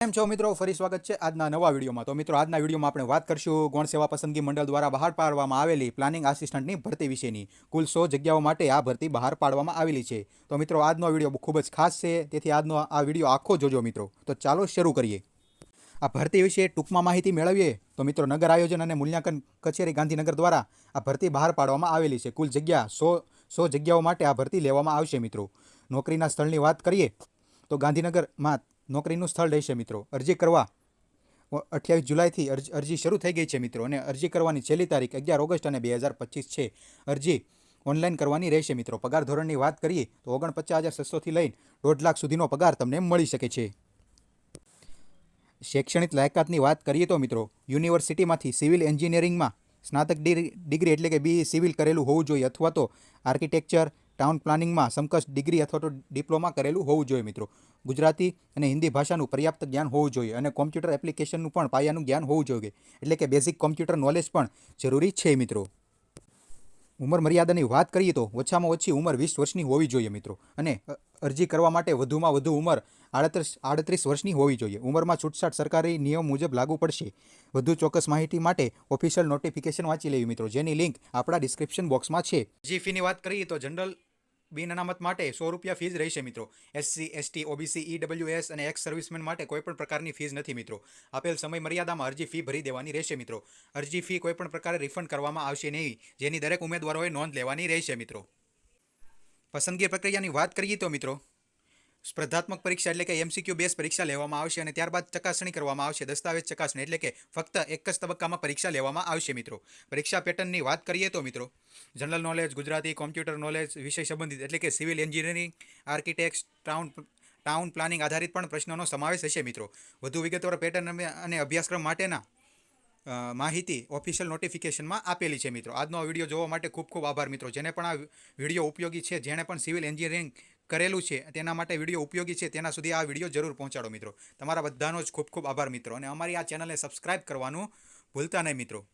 કેમ છો મિત્રો, ફરી સ્વાગત છે આજના નવા વિડીયોમાં। તો મિત્રો, આજના વિડીયોમાં આપણે વાત કરશું ગૌણ સેવા પસંદગી મંડળ દ્વારા બહાર પાડવામાં આવેલી પ્લાનિંગ આસિસ્ટન્ટની ભરતી વિશેની। કુલ 100 જગ્યાઓ માટે આ ભરતી બહાર પાડવામાં આવેલી છે। તો મિત્રો, આજનો વિડીયો ખૂબ જ ખાસ છે, તેથી આજનો આ વિડીયો આખો જોજો મિત્રો। તો ચાલો શરૂ કરીએ। આ ભરતી વિશે ટૂંકમાં માહિતી મેળવીએ તો મિત્રો, નગર આયોજન અને મૂલ્યાંકન કચેરી ગાંધીનગર દ્વારા આ ભરતી બહાર પાડવામાં આવેલી છે। કુલ જગ્યા 100 જગ્યાઓ માટે આ ભરતી લેવામાં આવશે મિત્રો। નોકરીના સ્થળની વાત કરીએ તો ગાંધીનગરમાં નોકરીનું સ્થળ રહેશે મિત્રો। અરજી કરવા 28 જુલાઈથી અરજી શરૂ થઈ ગઈ છે મિત્રો, અને અરજી કરવાની છેલ્લી તારીખ 11 ઓગસ્ટ અને 2025 છે। અરજી ઓનલાઈન કરવાની રહેશે મિત્રો। પગાર ધોરણની વાત કરીએ તો 49,600થી લઈને 1.5 લાખ સુધીનો પગાર તમને મળી શકે છે। શૈક્ષણિક લાયકાતની વાત કરીએ તો મિત્રો, યુનિવર્સિટીમાંથી સિવિલ એન્જિનિયરિંગમાં સ્નાતક ડિગ્રી એટલે કે BE સિવિલ કરેલું હોવું જોઈએ, અથવા તો આર્કિટેક્ચર ટાઉન પ્લાનિંગમાં સમકક્ષ ડિગ્રી અથવા તો ડિપ્લોમા કરેલું હોવું જોઈએ મિત્રો। ગુજરાતી અને હિન્દી ભાષાનું પર્યાપ્ત જ્ઞાન હોવું જોઈએ, અને કોમ્પ્યુટર એપ્લિકેશનનું પણ પાયાનું જ્ઞાન હોવું જોઈએ, એટલે કે બેઝિક કોમ્પ્યુટર નોલેજ પણ જરૂરી છે મિત્રો। ઉંમર મર્યાદાની વાત કરીએ તો ઓછામાં ઓછી ઉંમર 20 વર્ષની હોવી જોઈએ મિત્રો, અને અરજી કરવા માટે વધુમાં વધુ ઉંમર 38 વર્ષની હોવી જોઈએ। ઉંમરમાં છૂટછાટ સરકારી નિયમ મુજબ લાગુ પડશે। વધુ ચોક્કસ માહિતી માટે ઓફિશિયલ નોટિફિકેશન વાંચી લેવી મિત્રો, જેની લિંક આપણા ડિસ્ક્રિપ્શન બોક્સમાં છે। જી ફીની વાત કરીએ તો જનરલ બિન અનામત માટે 100 રૂપિયા ફીસ રહેશે મિત્રો। SC, ST, OBC, EWS અને એક્સ સર્વિસમેન માટે કોઈપણ પ્રકારની ફીસ નથી મિત્રો। આપેલ સમય મર્યાદામાં અરજી ફી ભરી દેવાની રહેશે મિત્રો। અરજી ફી કોઈપણ પ્રકારે રિફંડ કરવામાં આવશે નહીં, જેની દરેક ઉમેદવારોએ નોંધ લેવાની રહેશે મિત્રો। પસંદગી પ્રક્રિયાની વાત કરીએ તો મિત્રો, સ્પર્ધાત્મક પરીક્ષા એટલે કે MCQ બેઝ પરીક્ષા લેવામાં આવશે, અને ત્યારબાદ ચકાસણી કરવામાં આવશે। દસ્તાવેજ ચકાસણી એટલે કે ફક્ત એક જ તબક્કામાં પરીક્ષા લેવામાં આવશે મિત્રો। પરીક્ષા પેટર્નની વાત કરીએ તો મિત્રો, general knowledge, Gujarati, computer knowledge, વિષય સંબંધિત એટલે કે civil engineering, architect, town planning આધારિત પણ પ્રશ્નોનો સમાવેશ હશે મિત્રો। વધુ વિગતવાર પેટર્ન અને અભ્યાસક્રમ માટેના માહિતી ઓફિશિયલ નોટિફિકેશનમાં આપેલી છે મિત્રો। આજનો વિડીયો જોવા માટે ખૂબ ખૂબ આભાર મિત્રો। જેને પણ આ વિડીયો ઉપયોગી છે, જેણે પણ સિવિલ એન્જિનિયરિંગ કરેલું છે, તેના માટે વિડીયો ઉપયોગી છે, તેના સુધી આ વિડીયો જરૂર પહોંચાડો મિત્રો। તમારા બધાનો જ ખૂબ ખૂબ આભાર મિત્રો, અને અમારી આ ચેનલને સબસ્ક્રાઇબ કરવાનું ભૂલતા નહીં મિત્રો।